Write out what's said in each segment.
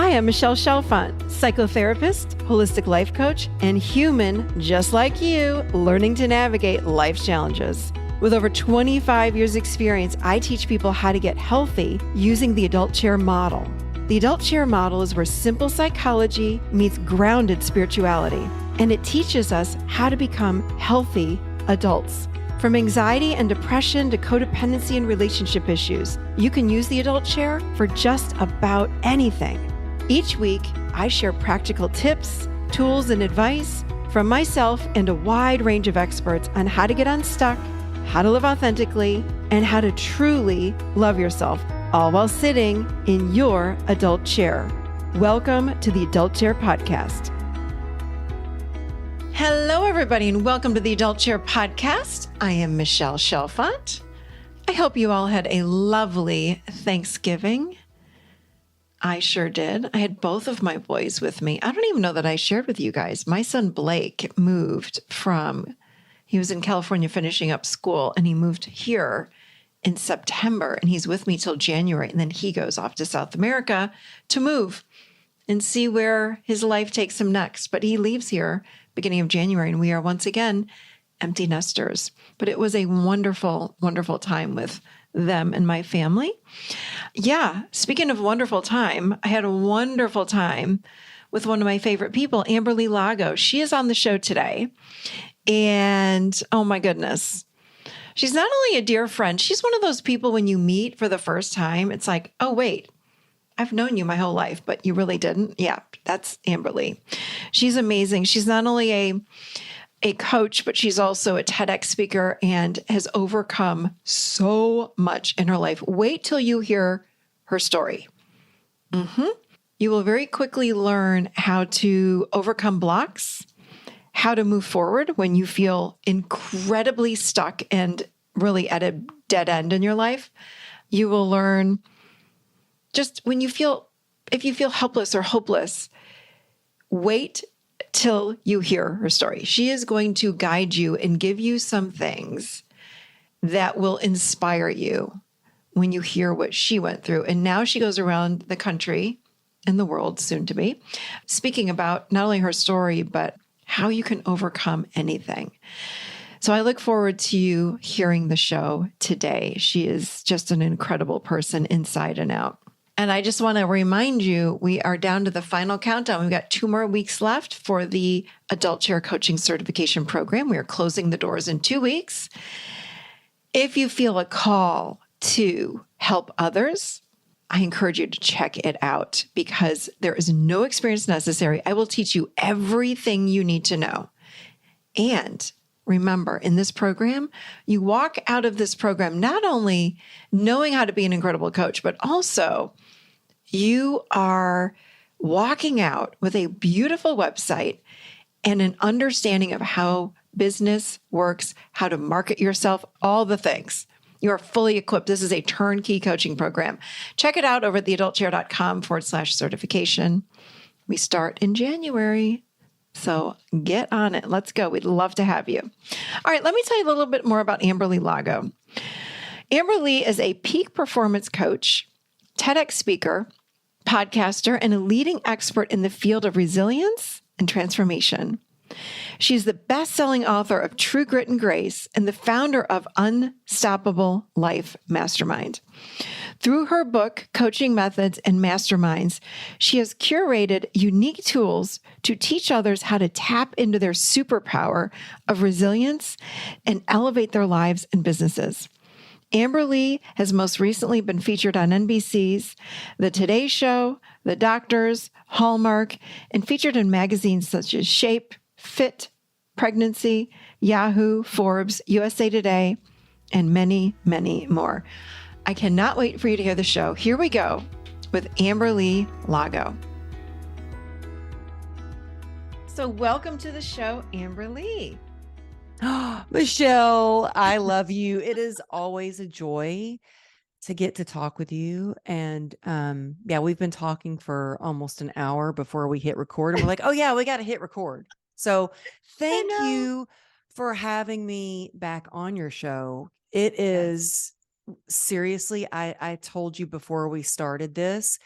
Hi, I'm Michelle Chalfant, psychotherapist, holistic life coach, and human just like you, learning to navigate life's challenges. With over 25 years experience, I teach people how to get healthy using the adult chair model. The adult chair model is where simple psychology meets grounded spirituality, and it teaches us how to become healthy adults. From anxiety and depression to codependency and relationship issues, you can use the adult chair for just about anything. Each week, I share practical tips, tools, and advice from myself and a wide range of experts on how to get unstuck, how to live authentically, and how to truly love yourself, all while sitting in your adult chair. Welcome to the Adult Chair Podcast. Hello, everybody, and welcome to the Adult Chair Podcast. I am Michelle Chalfant. I hope you all had a lovely Thanksgiving. I sure did. I had both of my boys with me. I don't even know that I shared with you guys. My son Blake he was in California finishing up school, and he moved here in September, and he's with me till January. And then he goes off to South America to move and see where his life takes him next. But he leaves here beginning of January, and we are once again empty nesters. But it was a wonderful, wonderful time with them and my family. Yeah, speaking of wonderful time, I had a wonderful time with one of my favorite people, Amberly Lago. She is on the show today. And oh my goodness, she's not only a dear friend, she's one of those people when you meet for the first time, it's like, oh, wait, I've known you my whole life, but you really didn't. Yeah, that's Amberly. She's amazing. She's not only a coach, but she's also a TEDx speaker and has overcome so much in her life. Wait till you hear her story. You will very quickly learn how to overcome blocks, how to move forward when you feel incredibly stuck and really at a dead end in your life. You will learn just if you feel helpless or hopeless, wait till you hear her story. She is going to guide you and give you some things that will inspire you when you hear what she went through. And now she goes around the country and the world, soon to be, speaking about not only her story, but how you can overcome anything. So I look forward to you hearing the show today. She is just an incredible person inside and out. And I just want to remind you, we are down to the final countdown. We've got 2 more weeks left for the Adult Chair Coaching Certification Program. We are closing the doors in 2 weeks. If you feel a call to help others, I encourage you to check it out because there is no experience necessary. I will teach you everything you need to know. And remember, in this program, you walk out of this program not only knowing how to be an incredible coach, but also you are walking out with a beautiful website and an understanding of how business works, how to market yourself, all the things. You are fully equipped. This is a turnkey coaching program. Check it out over at theadultchair.com/certification. We start in January. So get on it. Let's go. We'd love to have you. All right, let me tell you a little bit more about Amberly Lago. Amberly is a peak performance coach, TEDx speaker, podcaster, and a leading expert in the field of resilience and transformation. She's the best-selling author of True Grit and Grace and the founder of Unstoppable Life Mastermind. Through her book, Coaching Methods and Masterminds, she has curated unique tools to teach others how to tap into their superpower of resilience and elevate their lives and businesses. Amberly has most recently been featured on NBC's The Today Show, The Doctors, Hallmark, and featured in magazines such as Shape, Fit, Pregnancy, Yahoo, Forbes, USA Today, and many, many more. I cannot wait for you to hear the show. Here we go with Amberly Lago. So welcome to the show, Amberly. Michelle, I love you. It is always a joy to get to talk with you. And we've been talking for almost an hour before we hit record. And we're like, oh yeah, we got to hit record. So thank you for having me back on your show. It is seriously, I told you before we started this,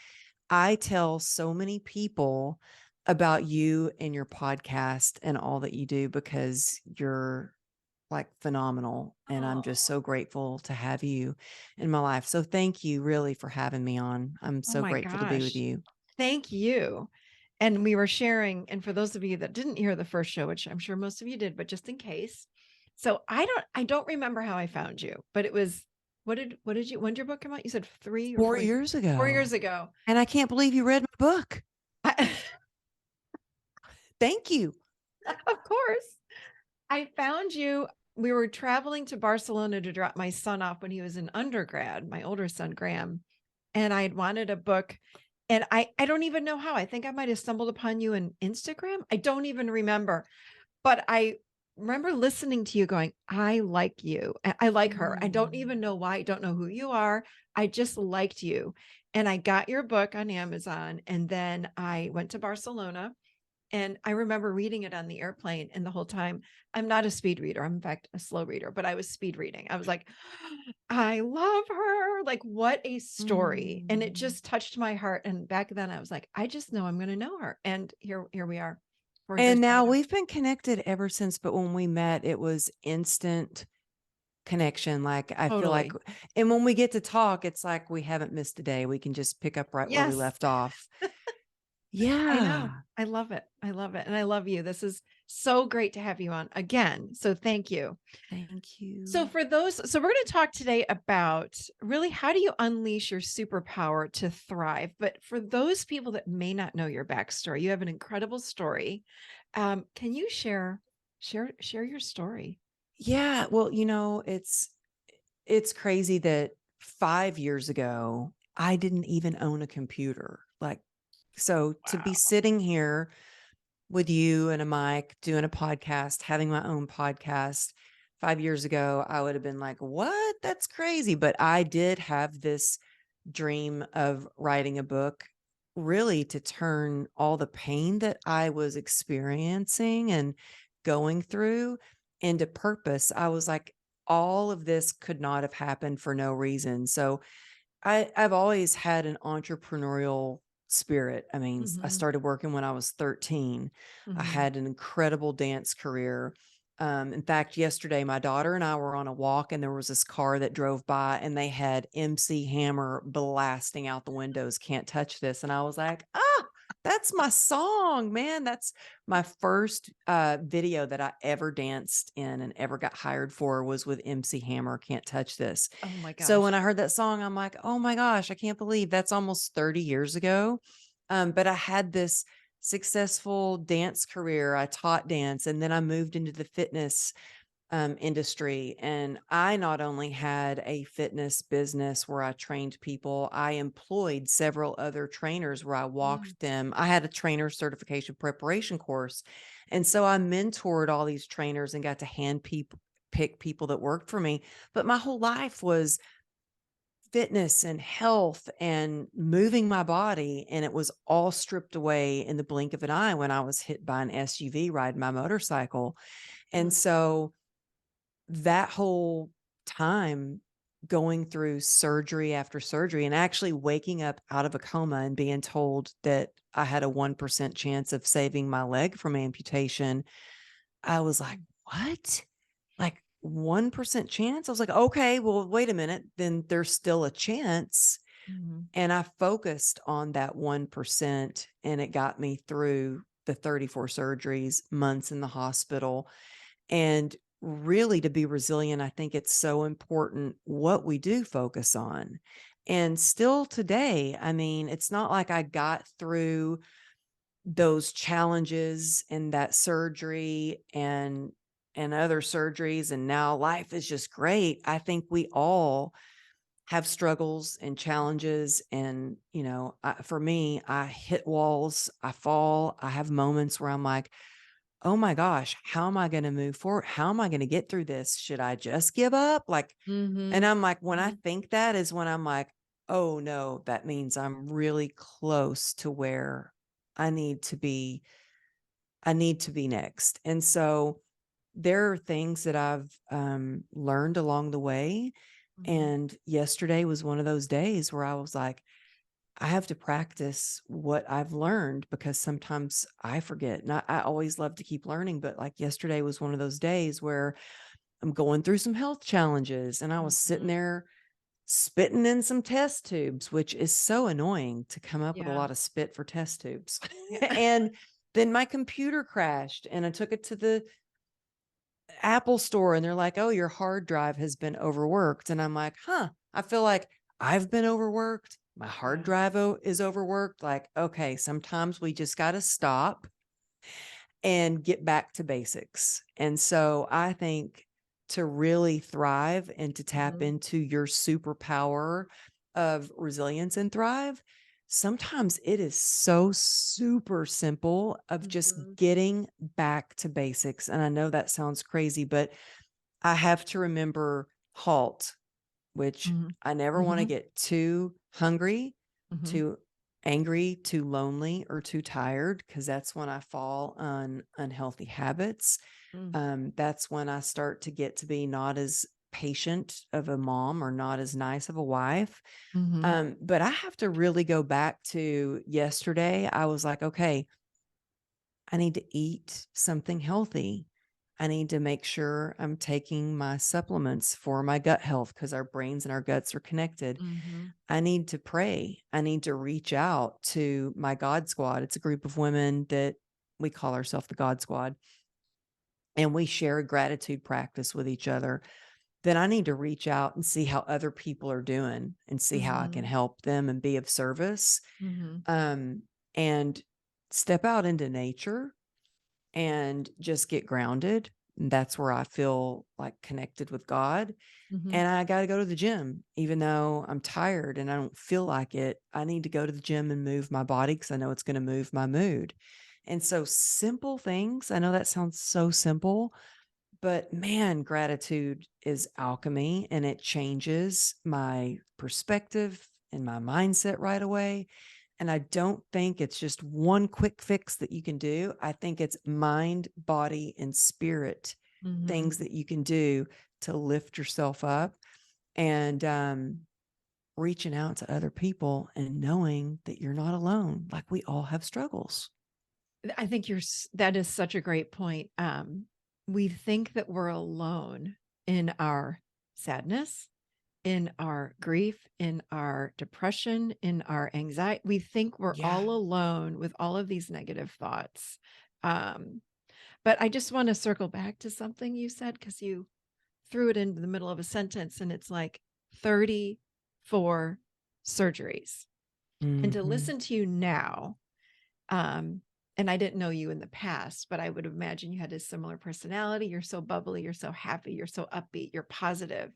I tell so many people about you and your podcast and all that you do because you're like phenomenal. And I'm just Oh, so grateful to have you in my life. So thank you really for having me on. I'm oh so my grateful to be with gosh. you. Thank you. And we were sharing, and for those of you that didn't hear the first show, which I'm sure most of you did, but just in case. So I don't remember how I found you, but it was when did your book come out? You said 3 or 4 4 years 4 years ago. ago. And I can't believe you read my book. I, Thank you. of course. I found you. We were traveling to Barcelona to drop my son off when he was in undergrad, my older son, Graham. And I had wanted a book. And I don't even know how. I think I might have stumbled upon you in Instagram. I don't even remember. But I remember listening to you going, I like you. I like her. I don't Mm. even know why. I don't know who you are. I just liked you. And I got your book on Amazon. And then I went to Barcelona and I remember reading it on the airplane. And the whole time, I'm not a speed reader. I'm, in fact, a slow reader, but I was speed reading. I was like, I love her. Like, what a story. And it Mm. just touched my heart. And back then, I was like, I just know I'm going to know her. And here we are, 4 years And now later. we've been connected ever since, but when we met, it was instant connection. Like I feel like, Totally. and when we get to talk, it's like we haven't missed a day. We can just pick up right where we Yes, left off. I know. Yeah. I love it. I love it. And I love you. This is so great to have you on again. So thank you. Thank So you. so we're going to talk today about really how do you unleash your superpower to thrive? But for those people that may not know your backstory, you have an incredible story. Can you share your story? Yeah. Well, it's crazy that 5 years ago, I didn't even own a computer. Like, so to be Wow. sitting here with you and a mic, doing a podcast, having my own podcast 5 years ago, I would have been like, what? That's crazy. But I did have this dream of writing a book, really to turn all the pain that I was experiencing and going through into purpose. I was like, all of this could not have happened for no reason. So I've always had an entrepreneurial spirit. I mean, I Hmm. started working when I was 13. I Hmm. had an incredible dance career. In fact, yesterday, my daughter and I were on a walk, and there was this car that drove by, and they had MC Hammer blasting out the windows, "Can't touch this." And I was like, ah, that's my song, man. That's my first video that I ever danced in and ever got hired for was with MC Hammer, "Can't touch this." Oh my So gosh. when I heard that song, I'm like, oh my gosh, I can't believe that's almost 30 years ago. But I had this successful dance career. I taught dance and then I moved into the fitness industry. And I not only had a fitness business where I trained people, I employed several other trainers where I Mm. walked them. I had a trainer certification preparation course. And so I mentored all these trainers and got to pick people that worked for me. But my whole life was fitness and health and moving my body. And it was all stripped away in the blink of an eye when I was hit by an SUV riding my motorcycle. And Mm. so that whole time going through surgery after surgery and actually waking up out of a coma and being told that I had a 1% chance of saving my leg from amputation, I was like, what? Like 1% chance? I was like, okay, well, wait a minute. Then there's still a chance. Mhm. And I focused on that 1% and it got me through the 34 surgeries, months in the hospital. And really, to be resilient, I think it's so important what we do focus on. And still today, I mean, it's not like I got through those challenges and that surgery and other surgeries and now life is just great. I think we all have struggles and challenges and for me, I hit walls, I fall, I have moments where I'm like, oh my gosh, how am I going to move forward? How am I going to get through this? Should I just give up? Like, and Mhm. I'm like, when I Mhm. think that is when I'm like, oh no, that means I'm really close to where I need to be. I need to be next. And so there are things that I've learned along the way. Mhm. And yesterday was one of those days where I was like, I have to practice what I've learned because sometimes I forget. And I always love to keep learning, but like yesterday was one of those days where I'm going through some health challenges and I was sitting Mhm. there spitting in some test tubes, which is so annoying to come up with a Yeah. lot of spit for test tubes. Yeah. And then my computer crashed and I took it to the Apple store and they're like, "Oh, your hard drive has been overworked." And I'm like, "Huh." I feel like I've been overworked. My hard Yeah. drive is overworked. Like, okay, sometimes we just got to stop and get back to basics. And so I think to really thrive and to tap Mhm. into your superpower of resilience and thrive, sometimes it is so super simple of just Mhm. getting back to basics. And I know that sounds crazy, but I have to remember halt, which Mhm. I never want to Mhm. get too hungry, Mhm. too angry, too lonely, or too tired, because that's when I fall on unhealthy habits. Mm. That's when I start to get to be not as patient of a mom or not as nice of a wife. Mhm. But I have to really go back to yesterday. I was like, okay, I need to eat something healthy. I need to make sure I'm taking my supplements for my gut health because our brains and our guts are connected. Mhm. I need to pray. I need to reach out to my God Squad. It's a group of women that we call ourselves the God Squad, and we share a gratitude practice with each other. Then I need to reach out and see how other people are doing and see how I can Mhm. help them and be of service. Mhm. Um, and step out into nature and just get grounded. And that's where I feel like connected with God. Mhm. And I got to go to the gym, even though I'm tired and I don't feel like it. I need to go to the gym and move my body because I know it's going to move my mood. And so, simple things. I know that sounds so simple, but man, gratitude is alchemy and it changes my perspective and my mindset right away. And I don't think it's just one quick fix that you can do. I think it's mind, body, and spirit Mhm. things that you can do to lift yourself up and reaching out to other people and knowing that you're not alone. Like we all have struggles. I think that is such a great point. We think that we're alone in our sadness, in our grief, in our depression, in our anxiety. We think we're Yeah. all alone with all of these negative thoughts. Um, but I just want to circle back to something you said because you threw it into the middle of a sentence and it's like 34 surgeries. And to Hmm. listen to you now, um, and I didn't know you in the past, but I would imagine you had a similar personality. You're so bubbly, you're so happy, you're so upbeat, you're positive.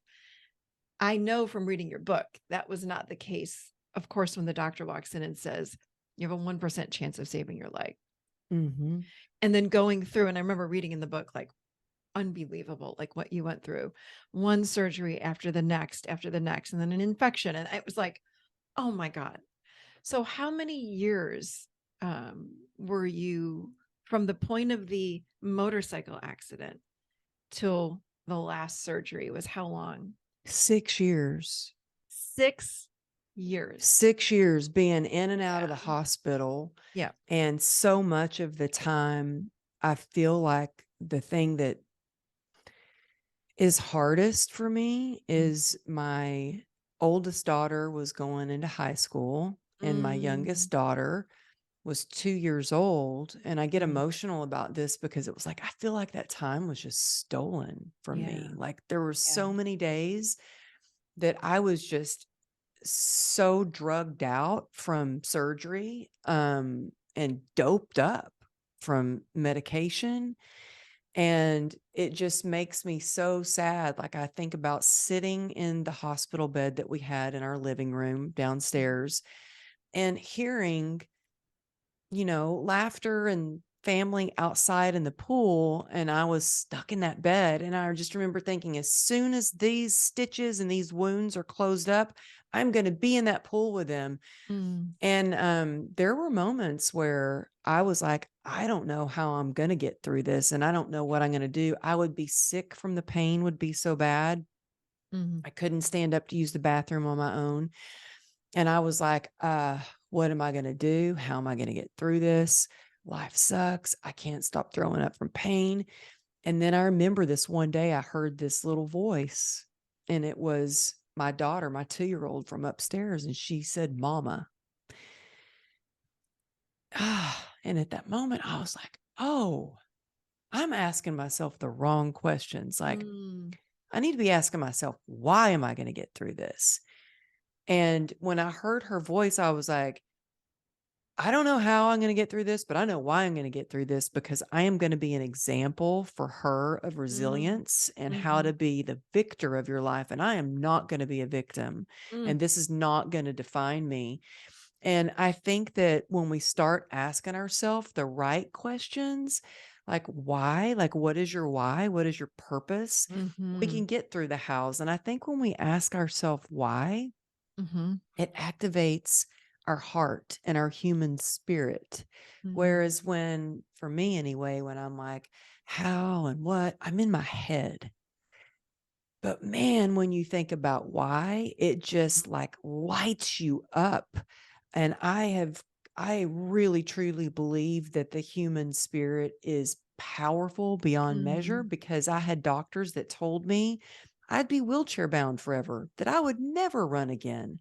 I know from reading your book that was not the case. Of course, when the doctor walks in and says, you have a 1% chance of saving your leg. Hmm. And then going through, and I remember reading in the book, like, unbelievable, like what you went through, one surgery after the next, and then an infection. And it was like, oh my God. So, how many years were you from the point of the motorcycle accident till the last surgery? Was how long? 6 years. 6 years. 6 years being in and out of the Yeah. hospital. Yeah. And so much of the time, I feel like the thing that is hardest for me is my oldest daughter was going into high school, and my Mm, youngest daughter was 2 years old. And I get mm, emotional about this because it was like, I feel like that time was just stolen from yeah. me. Like there were Yeah. so many days that I was just so drugged out from surgery, and doped up from medication. And it just makes me so sad. Like I think about sitting in the hospital bed that we had in our living room Mhm. downstairs and hearing, laughter and family outside in the pool. And I was stuck in that bed. And I just remember thinking, as soon as these stitches and these wounds are closed up, I'm going to be in that pool with them. Mm, And there were moments where I was like, I don't know how I'm going to get through this. And I don't know what I'm going to do. I would be sick from the pain, would be so bad. mhm, I couldn't stand up to use the bathroom on my own. And I was like, what am I going to do? How am I going to get through this? Life sucks. I can't stop throwing up from pain. And then I remember this one day I heard this little voice, and it was my daughter, my 2-year-old from upstairs. And she said, Mama. And at that moment, I was like, oh, I'm asking myself the wrong questions. Like, Mm, I need to be asking myself, why am I going to get through this? And when I heard her voice, I was like, I don't know how I'm going to get through this, but I know why I'm going to get through this, because I am going to be an example for her of mm, resilience and how mhm, to be the victor of your life. And I am not going to be a victim. mm, And this is not going to define me. And I think that when we start asking ourselves the right questions, like why, like what is your why? What is your purpose? We mhm, can get through the hows. And I think when we ask ourselves why, mhm, it activates our heart and our human spirit. mhm, Whereas when, for me anyway, when I'm like, how and what, I'm in my head. But man, when you think about why, it just like lights you up. And I really truly believe that the human spirit is powerful beyond measure, mhm, because I had doctors that told me I'd be wheelchair bound forever, that I would never run again.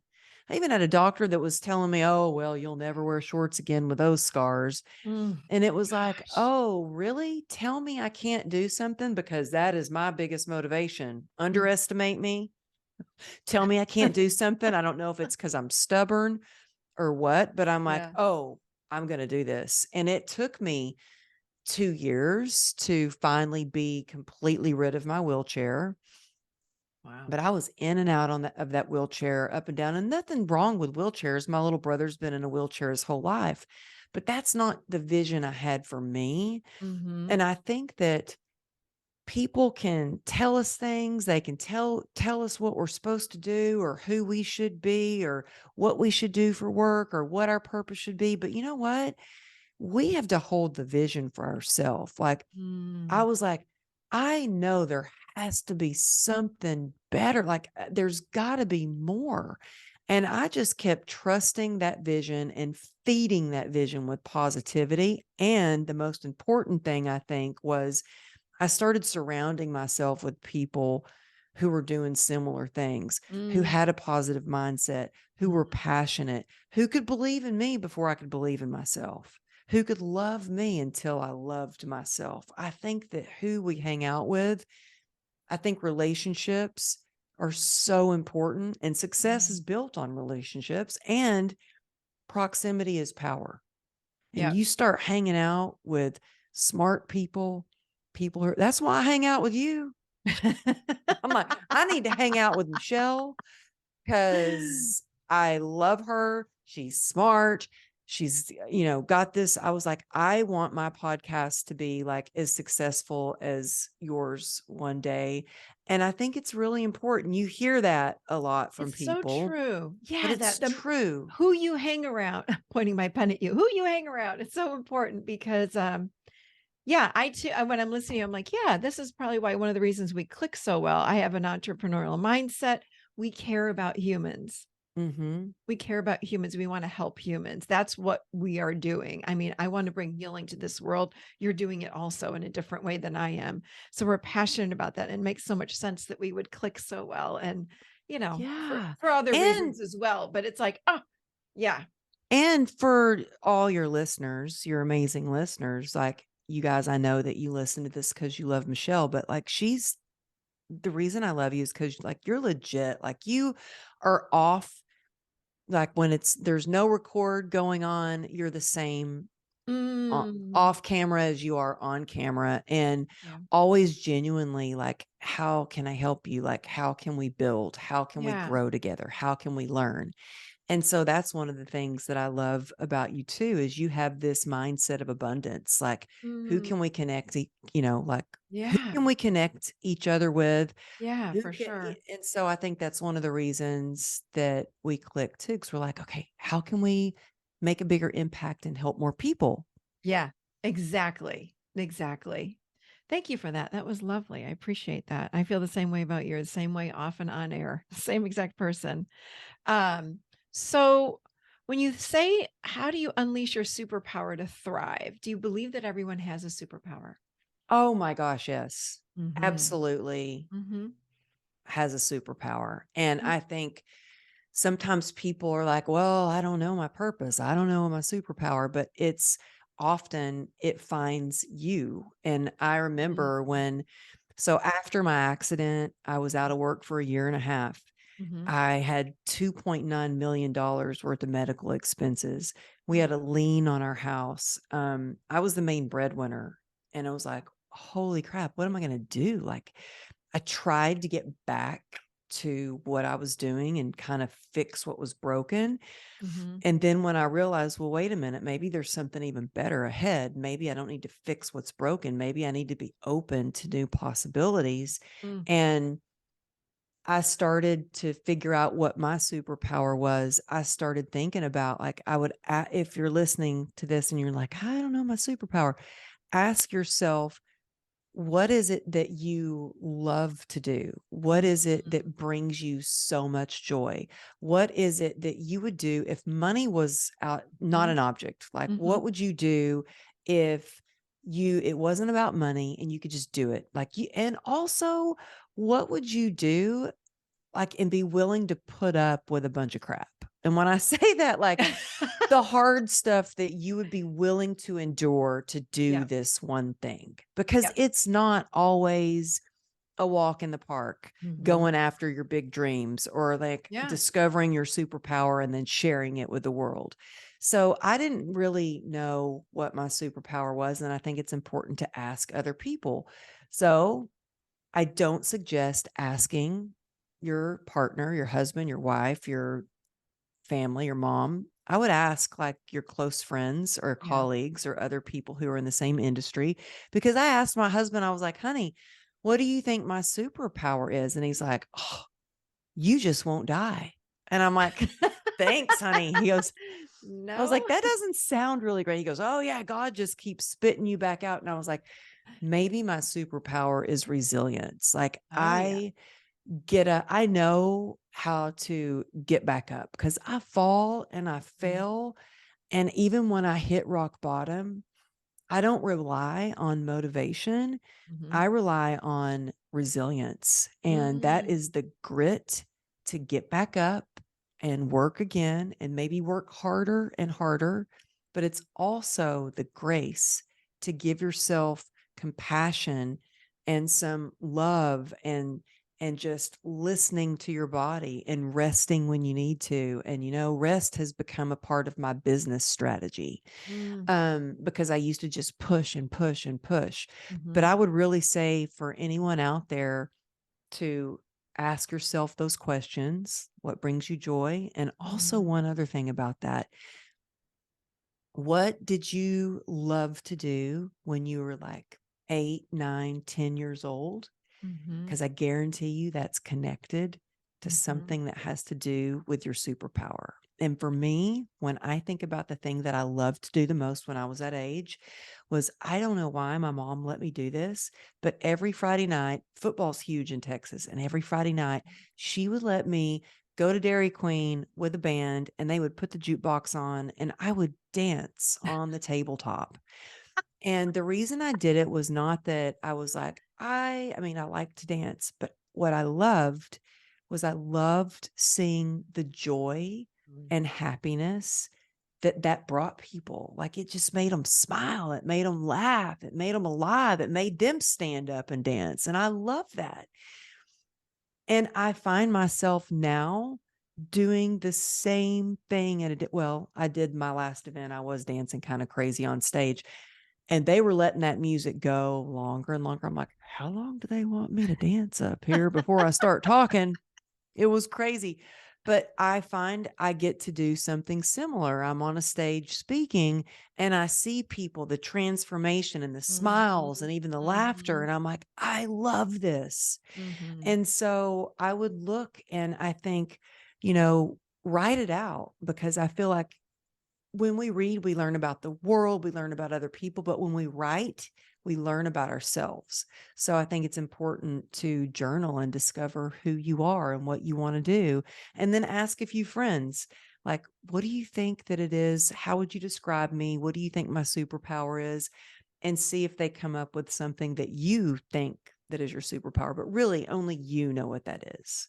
I even had a doctor that was telling me, oh, well, you'll never wear shorts again with those scars. mm. And it was like, Gosh. "Oh, really? Tell me I can't do something, because that is my biggest motivation. Mm. Underestimate me. Tell me I can't do something. I don't know if it's because I'm stubborn or what, but I'm like, Yeah. oh, I'm going to do this." And it took me 2 years to finally be completely rid of my wheelchair. Wow. But I was in and out of that wheelchair, up and down, and nothing wrong with wheelchairs. My little brother's been in a wheelchair his whole life, but that's not the vision I had for me. Mhm, And I think that people can tell us things, they can tell us what we're supposed to do, or who we should be, or what we should do for work, or what our purpose should be. But you know what? We have to hold the vision for ourselves. Like, I mm, was like, I know there has to be something better. Like, there's got to be more. And I just kept trusting that vision and feeding that vision with positivity. And the most important thing, I think, was I started surrounding myself with people who were doing similar things, who mm, had a positive mindset, who were mhm, passionate, who could believe in me before I could believe in myself, who could love me until I loved myself. I think that who we hang out with, I think relationships are so important, and success is mm. built on relationships, and proximity is power. And Yep. you start hanging out with smart people, people who, that's why I hang out with you. I'm like, I need to hang out with Michelle, because I love her. She's smart. She's, got this. I was like, I want my podcast to be like as successful as yours one day. And I think it's really important. You hear that a lot from It's so people, true. but Yeah, it's that the true. who you hang around, pointing my pen at you, who you hang around. It's so important because yeah, I too when I'm listening, I'm like, yeah, this is probably why one of the reasons we click so well. I have an entrepreneurial mindset. We care about humans. Hmm. We care about humans. We want to help humans. That's what we are doing. I mean, I want to bring healing to this world. You're doing it also in a different way than I am. So we're passionate about that. And it makes so much sense that we would click so well. And, Yeah. for other And reasons as well. But it's like, oh, yeah. And for all your listeners, your amazing listeners, like you guys, I know that you listen to this because you love Michelle, but like she's the reason I love you is because like you're legit. Like you are off, like when there's no record going on, you're the same Mm, off camera as you are on camera, and yeah. always genuinely like, how can I help you? Like, how can we build? How can we Yeah. grow together? How can we learn? And so that's one of the things that I love about you too, is you have this mindset of abundance. Like, who Mm, can we connect, like who yeah. can we connect each other with? Yeah, Who for can, sure. and so I think that's one of the reasons that we click too, because we're like, okay, how can we make a bigger impact and help more people? Yeah, exactly. Exactly. Thank you for that. That was lovely. I appreciate that. I feel the same way about you, the same way off and on air, same exact person. Um, So, when you say, how do you unleash your superpower to thrive? Do you believe that everyone has a superpower? Oh my gosh, yes. Mhm. Absolutely Mhm. has a superpower. And Mm. I think sometimes people are like, well, I don't know my purpose. I don't know my superpower, but it's often it finds you. And I Mhm. remember so after my accident, I was out of work for a year and a half. Mhm. I had $2.9 million worth of medical expenses. We Mm. had a lien on our house. I was the main breadwinner. And I was like, holy crap, what am I going to do? Like, I tried to get back to what I was doing and kind of fix what was broken. Mhm. And then when I realized, well, wait a minute, maybe there's something even better ahead. Maybe I don't need to fix what's broken. Maybe I need to be open to new possibilities. Mm. And I started to figure out what my superpower was. I started thinking about like, if you're listening to this and you're like, I don't know my superpower, ask yourself, what is it that you love to do? What is it Mm. that brings you so much joy? What is it that you would do if money was not Mhm. an object? Like, what Mhm. would you do if it wasn't about money and you could just do it? And also, what would you do like, and be willing to put up with a bunch of crap? And when I say that, like, the hard stuff that you would be willing to endure to do Yep. this one thing, because Yep. it's not always a walk in the park, Mhm. going after your big dreams or like Yeah. discovering your superpower and then sharing it with the world. So I didn't really know what my superpower was. And I think it's important to ask other people. So I don't suggest asking your partner, your husband, your wife, your family, your mom. I would ask like your close friends or Yeah. colleagues or other people who are in the same industry. Because I asked my husband, I was like, honey, what do you think my superpower is? And he's like, oh, you just won't die. And I'm like, thanks, honey. I was like, No? that doesn't sound really great. He goes, oh, yeah, God just keeps spitting you back out. And I was like, maybe my superpower is resilience. Like, Oh, yeah. I know how to get back up because I fall and I Mm. fail. And even when I hit rock bottom, I don't rely on motivation. Mhm. I rely on resilience. And that Mm. is the grit to get back up and work again and maybe work harder and harder. But it's also the grace to give yourself compassion and some love and just listening to your body and resting when you need to. And rest has become a part of my business strategy, Mm. because I used to just push and push and push. But Mhm. I would really say for anyone out there to ask yourself those questions: what brings you joy? And also, Mhm. one other thing about that: what did you love to do when you were like 8, 9, 10 years old? Mhm. Because I guarantee you that's connected to Mhm. something that has to do with your superpower. And for me, when I think about the thing that I loved to do the most when I was that age, was I don't know why my mom let me do this, but every Friday night, football's huge in Texas, and every Friday night, she would let me go to Dairy Queen with a band and they would put the jukebox on and I would dance on the tabletop. And the reason I did it was not that I was like, I mean, I like to dance, but what I loved was I loved seeing the joy Mm. and happiness that brought people. Like, it just made them smile. It made them laugh. It made them alive. It made them stand up and dance. And I love that. And I find myself now doing the same thing well, I did my last event. I was dancing kind of crazy on stage and they were letting that music go longer and longer. I'm like, how long do they want me to dance up here before I start talking? It was crazy. But I find I get to do something similar. I'm on a stage speaking and I see people, the transformation and the smiles Mhm. and even the laughter. Mhm. And I'm like, I love this. Mhm. And so I would look and I think, write it out, because I feel like when we read, we learn about the world, we learn about other people, but when we write, we learn about ourselves. So I think it's important to journal and discover who you are and what you want to do. And then ask a few friends, Like, what do you think that it is? How would you describe me? What do you think my superpower is? And see if they come up with something that you think that is your superpower, but really only you know what that is.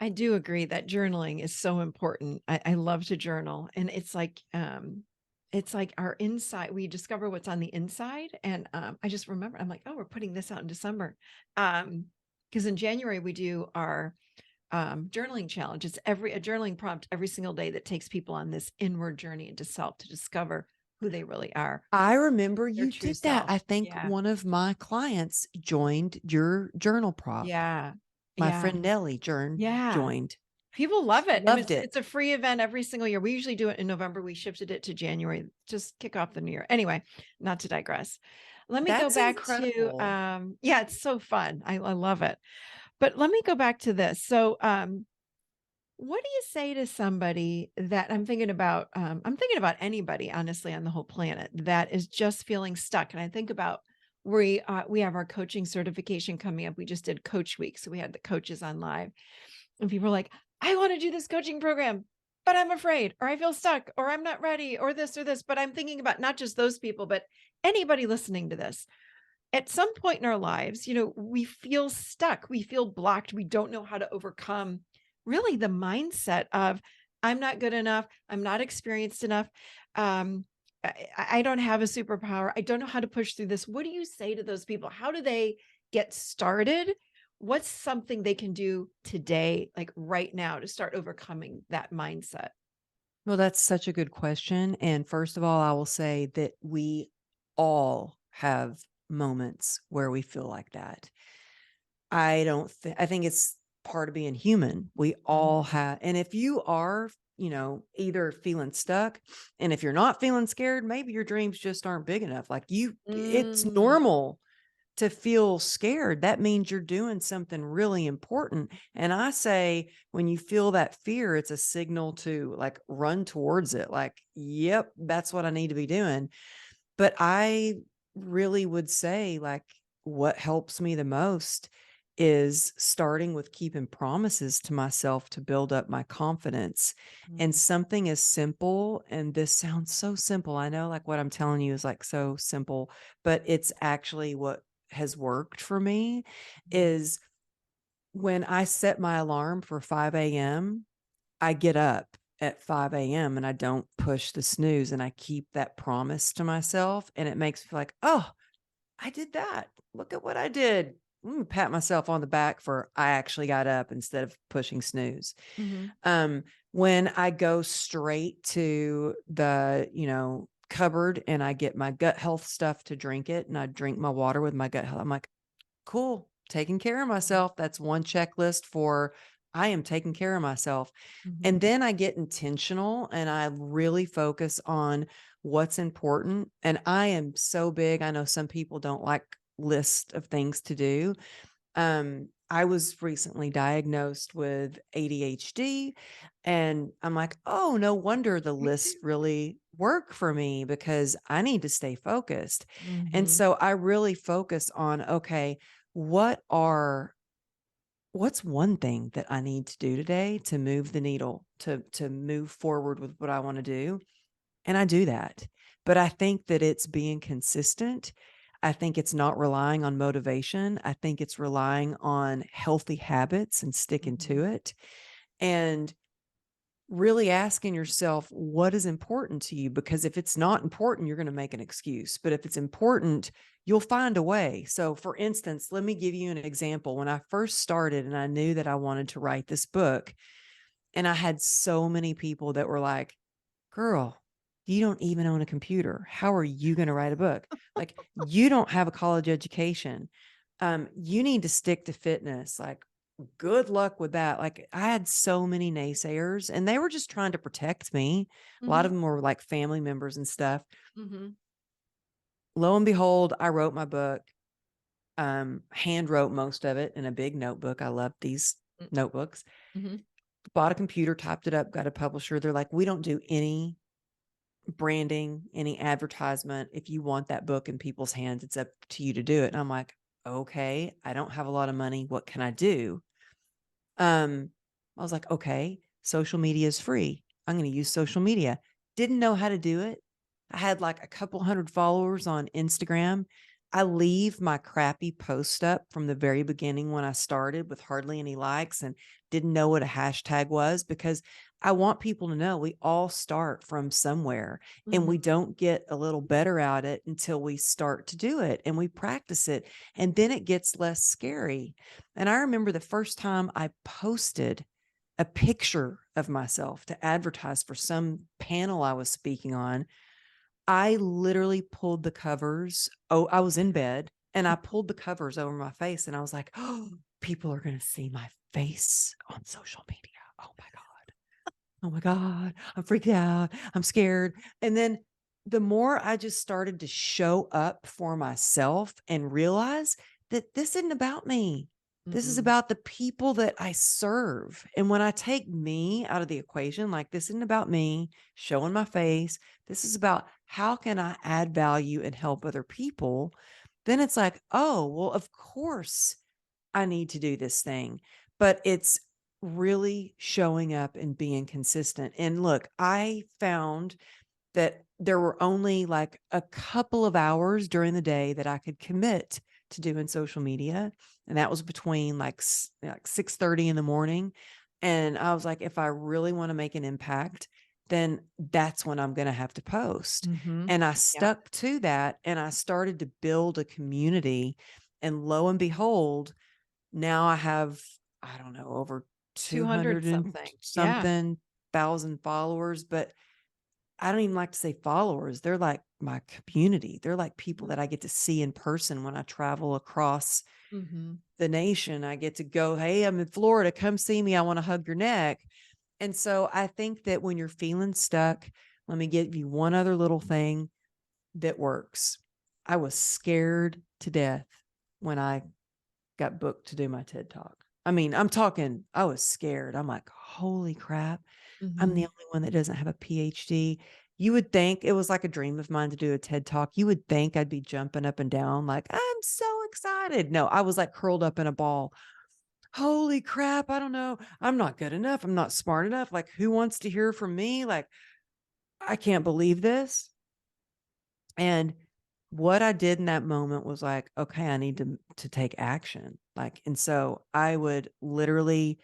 I do agree that journaling is so important. I love to journal, and it's like our inside. We discover what's on the inside, and I just remember I'm like, oh, we're putting this out in December, because in January we do our journaling challenge. It's every a journaling prompt every single day that takes people on this inward journey into self to discover who they really are, I remember their you true did that. self. I think Yeah, one of my clients joined your journal prompt. yeah, My yeah, friend Nellie yeah. joined. People love She it. I mean, loved it. it's a free event every single year. We usually do it in November. We shifted it to January, just kick off the new year. Anyway, not to digress. Let me go That's back to incredible. yeah, it's so fun. I love it. But let me go back to this. So what do you say to somebody that I'm thinking about anybody, honestly, on the whole planet that is just feeling stuck. And I think about we have our coaching certification coming up. We just did Coach Week. So we had the coaches on live. And people are like, I want to do this coaching program, but I'm afraid, or I feel stuck, or I'm not ready, or this or this. But I'm thinking about not just those people, but anybody listening to this. At some point in our lives, we feel stuck, we feel blocked, we don't know how to overcome really the mindset of, I'm not good enough, I'm not experienced enough. I don't have a superpower. I don't know how to push through this. What do you say to those people? How do they get started? What's something they can do today, like right now, to start overcoming that mindset? Well, that's such a good question. And first of all, I will say that we all have moments where we feel like that. I don't think, I think it's part of being human. We all Mhm. have, and if you are, either feeling stuck, and if you're not feeling scared, maybe your dreams just aren't big enough. Like it's Mm, normal to feel scared. That means you're doing something really important. And I say, when you feel that fear, it's a signal to like run towards it. Like, yep, that's what I need to be doing. But I really would say, like, what helps me the most is starting with keeping promises to myself to build up my confidence. And mm, something as simple, and this sounds so simple. I know, like, what I'm telling you is like so simple, but it's actually what has worked for me mm, is when I set my alarm for 5 a.m., I get up at 5 a.m. and I don't push the snooze, and I keep that promise to myself. And it makes me feel like, oh, I did that. Look at what I did. Pat myself on the back for I actually got up instead of pushing snooze. mhm, Um, when I go straight to the, cupboard and I get my gut health stuff to drink it and I drink my water with my gut health, I'm like, cool, taking care of myself. That's one checklist for I am taking care of myself. mhm, And then I get intentional and I really focus on what's important. And I am so big. I know some people don't like list of things to do. I was recently diagnosed with ADHD, and I'm like, oh, no wonder the me too. list really work for me because I need to stay focused. And Mhm, so I really focus on, okay, what are what's one thing that I need to do today to move the needle, to move forward with what I want to do? And I do that. But I think that it's being consistent. I think it's not relying on motivation. I think it's relying on healthy habits and sticking to mhm, it. And really asking yourself what is important to you, because if it's not important, you're going to make an excuse, but if it's important, you'll find a way. So for instance, let me give you an example. When I first started and I knew that I wanted to write this book, and I had so many people that were like, girl, you don't even own a computer. How are you going to write a book? Like, you don't have a college education. You need to stick to fitness. Like, good luck with that. Like, I had so many naysayers and they were just trying to protect me. A lot of mhm, them were like family members and stuff. mhm, Lo and behold, I wrote my book, hand wrote most of it in a big notebook. I love these mm, notebooks. mhm, Bought a computer, typed it up, got a publisher. They're like, we don't do any branding, any advertisement. If you want that book in people's hands, it's up to you to do it. And I'm like, okay, I don't have a lot of money. What can I do? I was like, okay, social media is free. I'm going to use social media. Didn't know how to do it. I had like a couple hundred followers on Instagram. I leave my crappy post up from the very beginning when I started with hardly any likes and didn't know what a hashtag was, because I want people to know we all start from somewhere and we don't get a little better at it until we start to do it and we practice it. And then it gets less scary. And I remember the first time I posted a picture of myself to advertise for some panel I was speaking on, I literally pulled the covers. Oh, I was in bed and I pulled the covers over my face and I was like, oh, people are going to see my face on social media. Oh my God. Oh my God. I'm freaked out. I'm scared. And then the more I just started to show up for myself and realize that this isn't about me. This is about the people that I serve. And when I take me out of the equation, like this isn't about me showing my face, this is about how can I add value and help other people, then it's like, oh, well, of course I need to do this thing. But it's really showing up and being consistent. And look, I found that there were only like a couple of hours during the day that I could commit to doing social media. And that was between like 6:30 in the morning. And I was like, if I really want to make an impact, then that's when I'm going to have to post. And I stuck to that and I started to build a community. And lo and behold, now I have, I don't know, over 200 200 and something. Yeah. something thousand followers, but I don't even like to say followers. They're like my community. They're like people that I get to see in person when I travel across the nation. I get to go, hey, I'm in Florida. Come see me. I want to hug your neck. And so I think that when you're feeling stuck, let me give you one other little thing that works. I was scared to death when I got booked to do my TED Talk. I mean, I'm talking, I was scared. I'm like, holy crap. I'm the only one that doesn't have a PhD. You would think it was like a dream of mine to do a TED Talk. You would think I'd be jumping up and down, like, I'm so excited. No, I was like curled up in a ball. Holy crap. I don't know. I'm not good enough. I'm not smart enough. Like, who wants to hear from me? Like, I can't believe this. And what I did in that moment was like, okay, I need to take action. Like, and so I would literally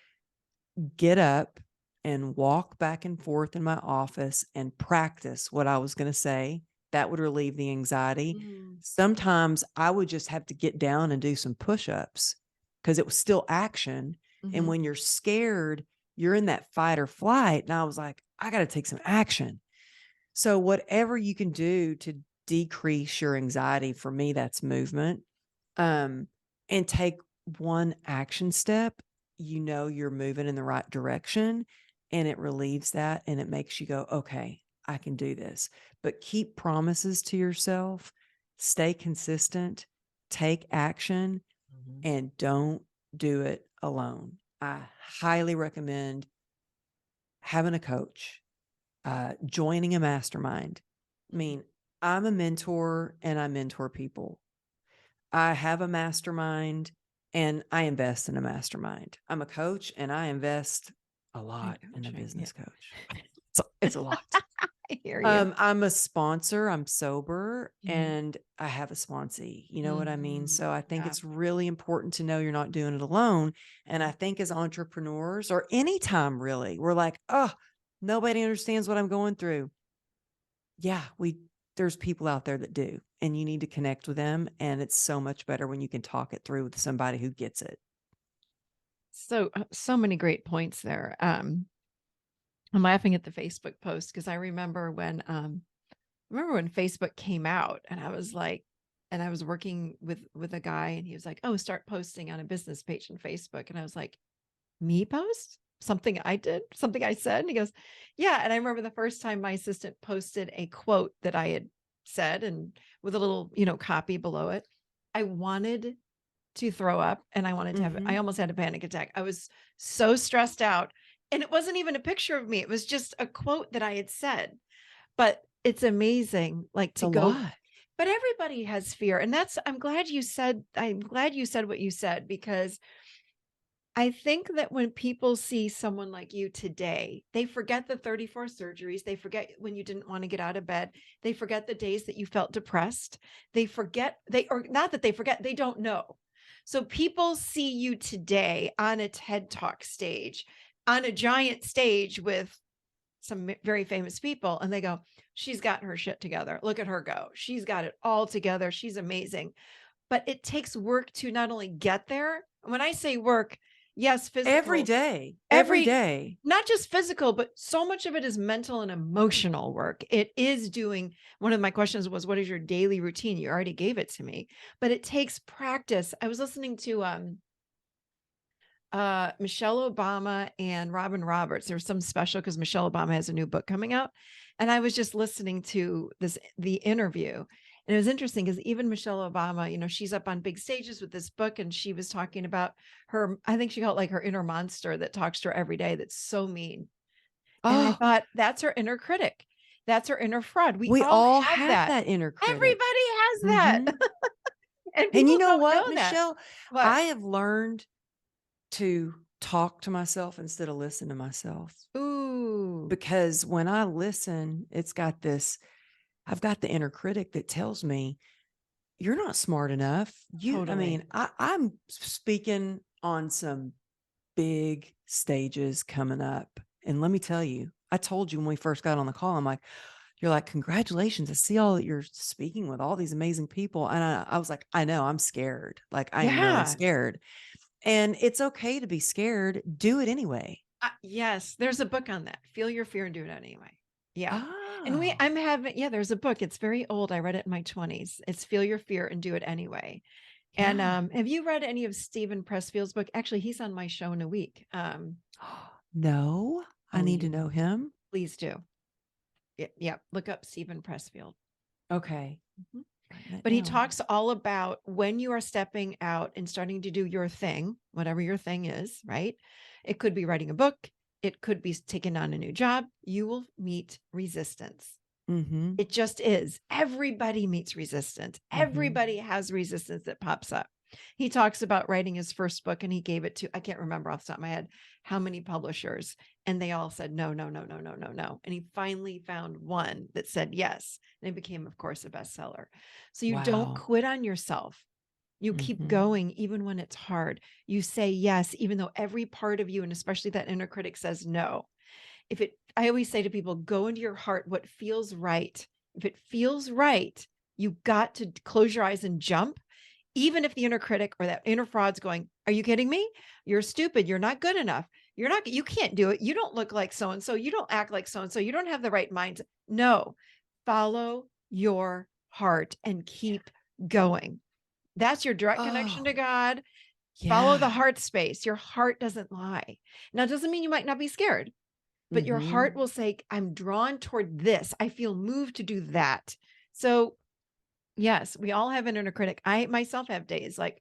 get up and walk back and forth in my office and practice what I was going to say. That would relieve the anxiety. Sometimes I would just have to get down and do some push-ups because it was still action. And when you're scared, you're in that fight or flight. And I was like, I got to take some action. So whatever you can do to decrease your anxiety, for me, that's movement. And take one action step, you know, you're moving in the right direction and it relieves that and it makes you go, okay, I can do this. But keep promises to yourself, stay consistent, take action, and don't do it alone. I highly recommend having a coach, joining a mastermind. I mean, I'm a mentor and I mentor people. I have a mastermind and I invest in a mastermind. I'm a coach and I invest a lot in a business coach. So it's a lot. I hear you. I'm a sponsor. I'm sober and I have a sponsee. You know what I mean? So I think it's really important to know you're not doing it alone. And I think as entrepreneurs or anytime really, we're like, oh, nobody understands what I'm going through. Yeah, there's people out there that do, and you need to connect with them. And it's so much better when you can talk it through with somebody who gets it. So many great points there. I'm laughing at the Facebook post because I remember when Facebook came out and I was like, and I was working with a guy and he was like, oh, start posting on a business page on Facebook. And I was like, me post? Something I did, something I said. And he goes, yeah. And I remember the first time my assistant posted a quote that I had said and with a little, copy below it. I wanted to throw up and I wanted to have, I almost had a panic attack. I was so stressed out. And it wasn't even a picture of me. It was just a quote that I had said. But it's amazing, like It's to a go, lot. but everybody has fear. And I'm glad you said what you said, because I think that when people see someone like you today, they forget the 34 surgeries. They forget when you didn't want to get out of bed. They forget the days that you felt depressed. They forget, or not that they forget, they don't know. So people see you today on a TED Talk stage, on a giant stage with some very famous people, and they go, she's got her shit together. Look at her go. She's got it all together. She's amazing. But it takes work to not only get there. When I say work, yes, Every physical, day, every every, day. not just physical, but so much of it is mental and emotional work. It is doing, one of my questions was, what is your daily routine? You already gave it to me, but it takes practice. I was listening to Michelle Obama and Robin Roberts. There was some special because Michelle Obama has a new book coming out. And I was just listening to the interview. And it was interesting because even Michelle Obama, she's up on big stages with this book, and she was talking about her, I think she called it like her inner monster that talks to her every day that's so mean. And I Oh, thought, that's her inner critic. That's her inner fraud. We we all all have have that. that inner critic. Everybody has that. Hmm. And And you people know don't what, know that. Michelle? What? I have learned to talk to myself instead of listen to myself. Ooh, Because when I listen, I've got the inner critic that tells me, you're not smart enough. totally. I'm speaking on some big stages coming up. And let me tell you, I told you when we first got on the call, I'm like, you're like, congratulations. I see all that you're speaking with all these amazing people. And I was like, I know I'm scared. Like, I am really Yeah. scared. And it's okay to be scared. Do it anyway. Yes, there's a book on that. Feel your fear and do it anyway. Yeah. And Oh, there's a book. It's very old. I read it in my 20s. It's Feel Your Fear and Do It Anyway. And yeah. have you read any of Stephen Pressfield's book? Actually, he's on my show in a week. No, I Oh, need to you know him. please do. Yeah, look up Stephen Pressfield. Okay. Mhm. Writing that But he down. talks all about when you are stepping out and starting to do your thing, whatever your thing is, right? It could be writing a book, it could be taking on a new job. You will meet resistance. Mm-hmm. It just is. Everybody meets resistance. Mm-hmm. Everybody has resistance that pops up. He talks about writing his first book, and he gave it to, I can't remember off the top of my head how many publishers. And they all said, no, no, no, no, no, no, no. And he finally found one that said yes. And it became, of course, a bestseller. So you don't Wow. quit on yourself. You keep Mm-hmm. going even when it's hard. You say yes, even though every part of you, and especially that inner critic, says no. I always say to people, go into your heart, what feels right. If it feels right, you got to close your eyes and jump, even if the inner critic or that inner fraud's going, are you kidding me? You're stupid. You're not good enough. You can't do it. You don't look like so and so. You don't act like so and so. You don't have the right mindset. No, follow your heart and keep going. That's your direct connection Oh, to God. Follow the yeah. heart space. Your heart doesn't lie. Now, it doesn't mean you might not be scared, but your Mm-hmm. heart will say, I'm drawn toward this. I feel moved to do that. So, yes, we all have an inner critic. I myself have days like,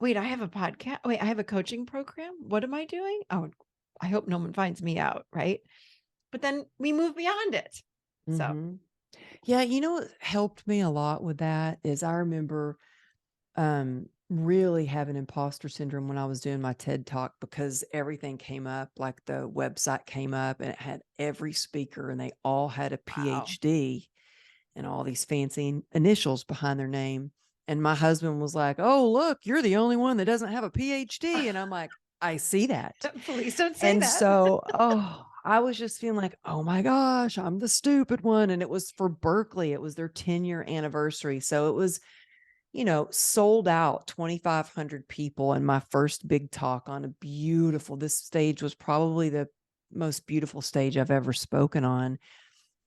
wait, I have a podcast. Wait, I have a coaching program. What am I doing? Oh, I hope no one finds me out. Right. But then we move beyond it. So, Mm-hmm. Yeah, you know what helped me a lot with that is I remember really having imposter syndrome when I was doing my TED talk because everything came up, like the website came up and it had every speaker and they all had a wow. PhD and all these fancy initials behind their name. And my husband was like, "Oh, look, you're the only one that doesn't have a PhD." And I'm like, "I see that." Please don't say And that. so, I was just feeling like, "Oh my gosh, I'm the stupid one." And it was for Berkeley. It was their 10-year anniversary. So it was, sold out 2,500 people in my first big talk on a this stage was probably the most beautiful stage I've ever spoken on.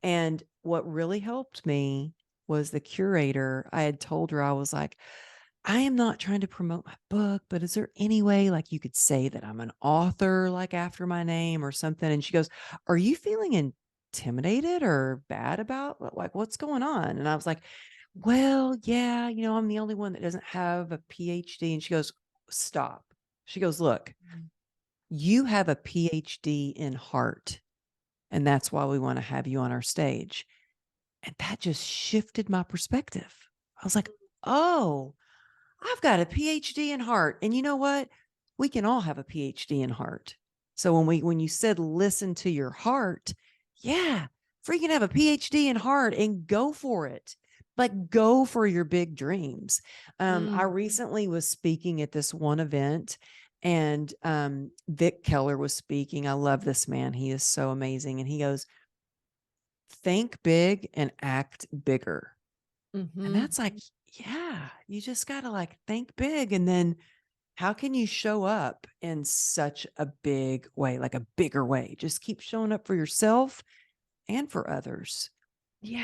And what really helped me was the curator. I had told her, I was like, I am not trying to promote my book, but is there any way like you could say that I'm an author, like after my name or something? And she goes, are you feeling intimidated or bad about like what's going on? And I was like, well, yeah, I'm the only one that doesn't have a PhD. And she goes, stop. She goes, look, you have a PhD in heart. And that's why we want to have you on our stage. And that just shifted my perspective. I was like, oh, I've got a PhD in heart. And you know what? we can all have a PhD in heart. So when you said listen to your heart, yeah, freaking have a PhD in heart and go for it. Like go for your big dreams. I Mm. recently was speaking at this one event and Vic Keller was speaking. I love this man. He is so amazing. And he goes, think big and act bigger. And Mm-hmm. that's like, yeah, you just got to like think big. And then how can you show up in such a big way, like a bigger way? Just keep showing up for yourself and for others.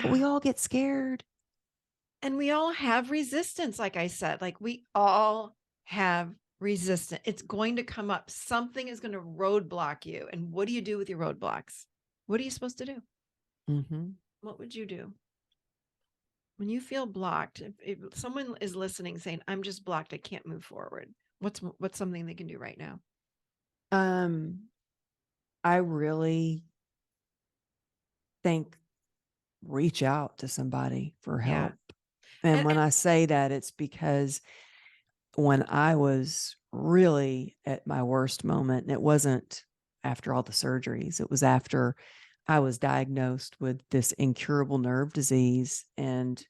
But we Yeah. all get scared. And we all have resistance, like I said, like we all have resistance. It's going to come up. Something is going to roadblock you. And what do you do with your roadblocks? What are you supposed to do? Mm-hmm. What would you do? When you feel blocked, if someone is listening saying, I'm just blocked, I can't move forward, what's something they can do right now? Um, I really think reach out to somebody for Yeah. help. And when And I say that, it's because when I was really at my worst moment, and it wasn't after all the surgeries, it was after I was diagnosed with this incurable nerve disease and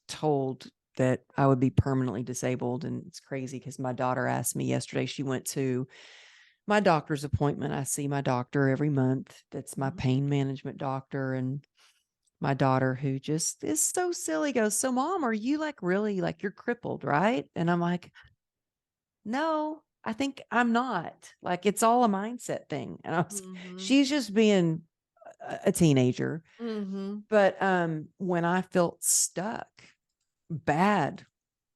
told that I would be permanently disabled. And it's crazy because my daughter asked me yesterday, she went to my doctor's appointment. I see my doctor every month. That's my Mhm. pain management doctor. And my daughter, who just is so silly, goes, so mom, are you like really like you're crippled, right? And I'm like, no, I think I'm not. Like it's all a mindset thing. And Mhm. she's just being a teenager. Mhm. But when I felt stuck, bad,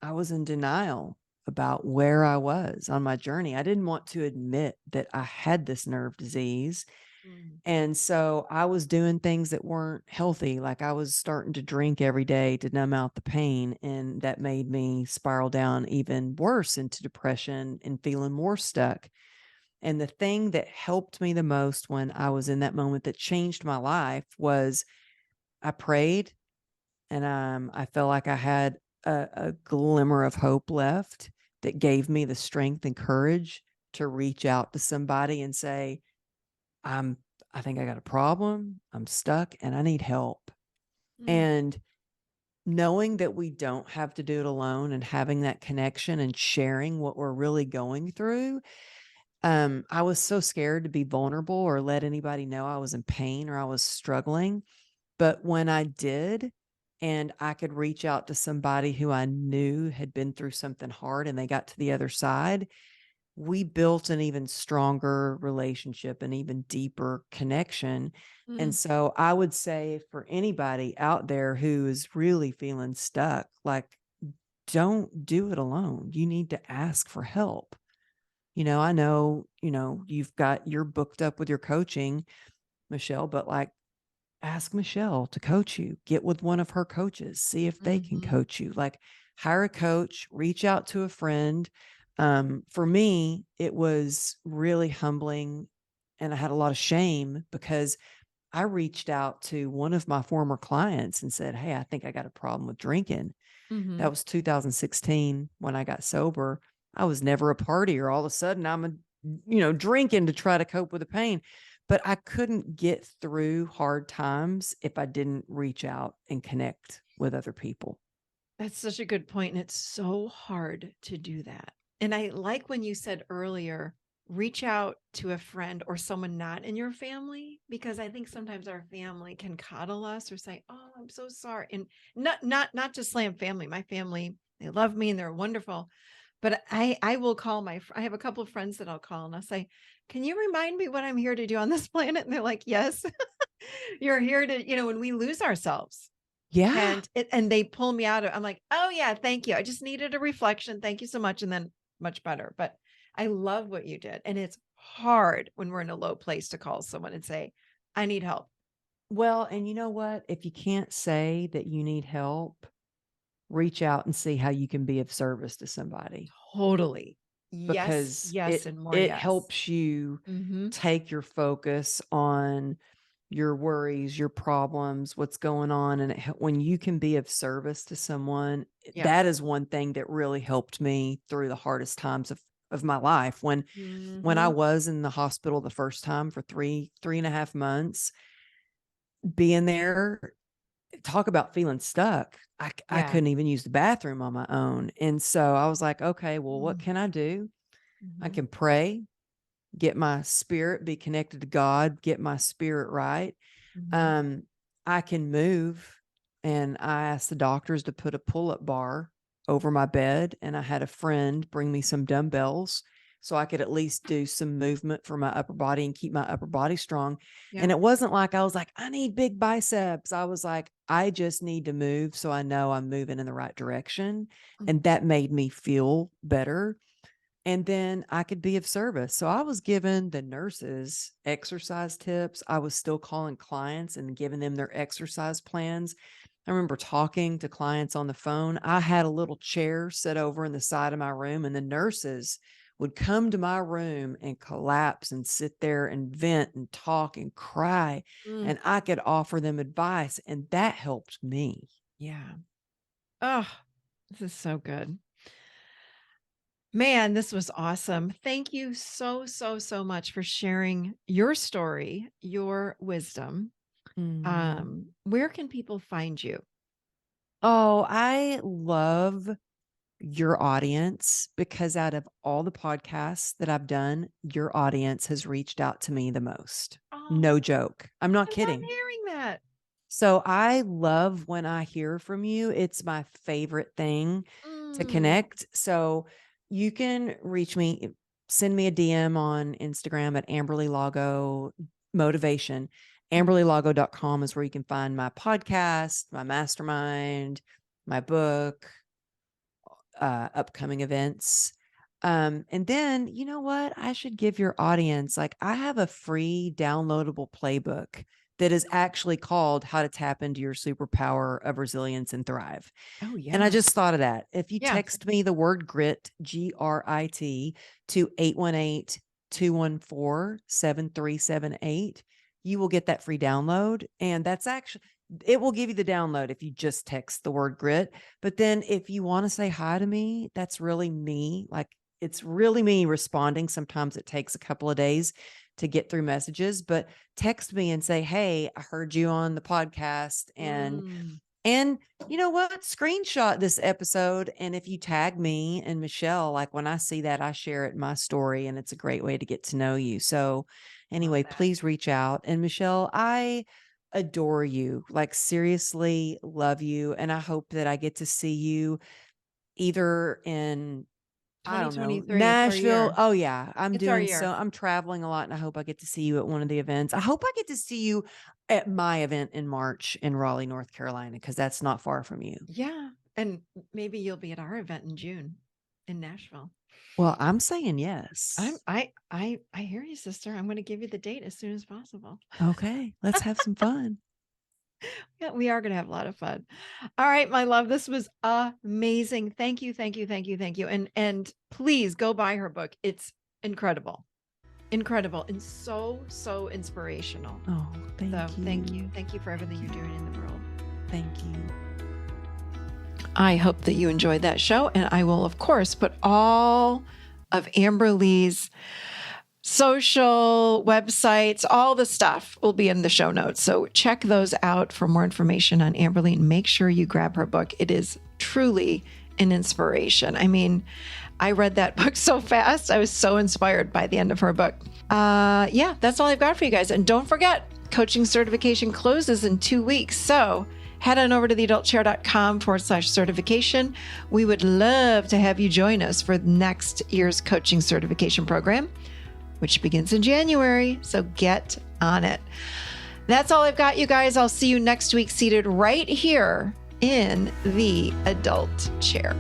I was in denial about where I was on my journey. I didn't want to admit that I had this nerve disease. Mhm. And so I was doing things that weren't healthy. Like I was starting to drink every day to numb out the pain. And that made me spiral down even worse into depression and feeling more stuck. And the thing that helped me the most when I was in that moment that changed my life was I prayed and I felt like I had a glimmer of hope left that gave me the strength and courage to reach out to somebody and say, I'm I think I got a problem. I'm stuck and I need help. Mm. And knowing that we don't have to do it alone and having that connection and sharing what we're really going through. I was so scared to be vulnerable or let anybody know I was in pain or I was struggling. But when I did, and I could reach out to somebody who I knew had been through something hard and they got to the other side, we built an even stronger relationship, an even deeper connection. And Mm. so I would say for anybody out there who is really feeling stuck, like, don't do it alone. You need to ask for help. I know, you're booked up with your coaching, Michelle, but like, ask Michelle to coach you. Get with one of her coaches, see if they can Mhm. coach you. Like hire a coach, reach out to a friend. For me, it was really humbling and I had a lot of shame because I reached out to one of my former clients and said, hey, I think I got a problem with drinking. That Mhm. was 2016 when I got sober. I was never a partier. All of a sudden, drinking to try to cope with the pain. But I couldn't get through hard times if I didn't reach out and connect with other people. That's such a good point, and it's so hard to do that. And I like when you said earlier, reach out to a friend or someone not in your family, because I think sometimes our family can coddle us or say, "Oh, I'm so sorry," and not to slam family. My family, they love me and they're wonderful, but I will call I have a couple of friends that I'll call and I'll say, "Can you remind me what I'm here to do on this planet?" And they're like, "Yes, you're here to," when we lose ourselves. Yeah. And they pull me out of, I'm like, "Oh yeah, thank you. I just needed a reflection. Thank you so much." And then much better. But I love what you did. And it's hard when we're in a low place to call someone and say, "I need help." Well, and you know what? If you can't say that you need help, reach out and see how you can be of service to somebody Totally. Yes, because yes, it and more it yes. helps you Mm-hmm. take your focus on your worries, your problems, what's going on. And when you can be of service to someone, Yeah. that is one thing that really helped me through the hardest times of my life. When I Mhm. was in the hospital the first time for 3.5 months, being there, talk about feeling stuck. I Yeah. couldn't even use the bathroom on my own. And so I was like, okay, well, what Mm. can I do? I Mhm. can pray, get my spirit, be connected to God, get my spirit right. Mhm. Um, I can move. And I asked the doctors to put a pull-up bar over my bed. And I had a friend bring me some dumbbells so I could at least do some movement for my upper body and keep my upper body strong. Yeah. And it wasn't like I was like, I need big biceps. I was like, I just need to move so I know I'm moving in the right direction. Mm. And that made me feel better. And then I could be of service. So I was giving the nurses exercise tips. I was still calling clients and giving them their exercise plans. I remember talking to clients on the phone. I had a little chair set over in the side of my room, and the nurses would come to my room and collapse and sit there and vent and talk and cry. Mm. And I could offer them advice, and that helped me. Yeah. Oh, this is so good. Man, this was awesome. Thank you so, so, so much for sharing your story, your wisdom. Mm. Where can people find you? Oh, I love your audience because out of all the podcasts that I've done, your audience has reached out to me the most. No Oh, joke. I'm not I love kidding. hearing that. So I love when I hear from you. It's my favorite thing to Mm. connect. So you can reach me, send me a DM on Instagram at Amberly Lago Motivation. Mhm. AmberlyLago.com is where you can find my podcast, my mastermind, my book, upcoming events. And then, you know what? I should give your audience, like, I have a free downloadable playbook that is actually called How to Tap into Your Superpower of Resilience and Thrive. Oh, And I yeah. just thought of that. If you Yeah. text me the word grit, GRIT, to 818-214-7378, you will get that free download. And that's actually, it will give you the download if you just text the word grit. But then if you want to say hi to me, that's really me. Like, it's really me responding. Sometimes it takes a couple of days to get through messages, but text me and say, hey, I heard you on the podcast, Mm. and you know what? Screenshot this episode. And if you tag me and Michelle, like, when I see that, I share it in my story, and it's a great way to get to know you. So Love anyway, that. please reach out. And Michelle, I adore you, like, seriously love you. And I hope that I get to see you either in, I don't know, 2023, it's our Nashville. year. Oh yeah. It's our year. I'm traveling a lot, and I hope I get to see you at one of the events. I hope I get to see you at my event in March in Raleigh, North Carolina, because that's not far from you. Yeah. And maybe you'll be at our event in June in Nashville. Well, I'm saying yes. I hear you, sister. I'm going to give you the date as soon as possible. Okay, let's have some fun. Yeah, we are going to have a lot of fun. All right, my love, this was amazing. Thank you, thank you, thank you, thank you. And please go buy her book. It's incredible. Incredible and so so inspirational. Oh, thank So, you. thank you. Thank you for everything you're doing in the world. Thank you. I hope that you enjoyed that show, and I will of course put all of Amber Lee's social websites, all the stuff will be in the show notes. So check those out for more information on Amberly and make sure you grab her book. It is truly an inspiration. I mean, I read that book so fast. I was so inspired by the end of her book. Yeah, that's all I've got for you guys. And don't forget, coaching certification closes in 2 weeks. So head on over to theadultchair.com/certification. We would love to have you join us for next year's coaching certification program, which begins in January. So get on it. That's all I've got, you guys. I'll see you next week seated right here in the adult chair.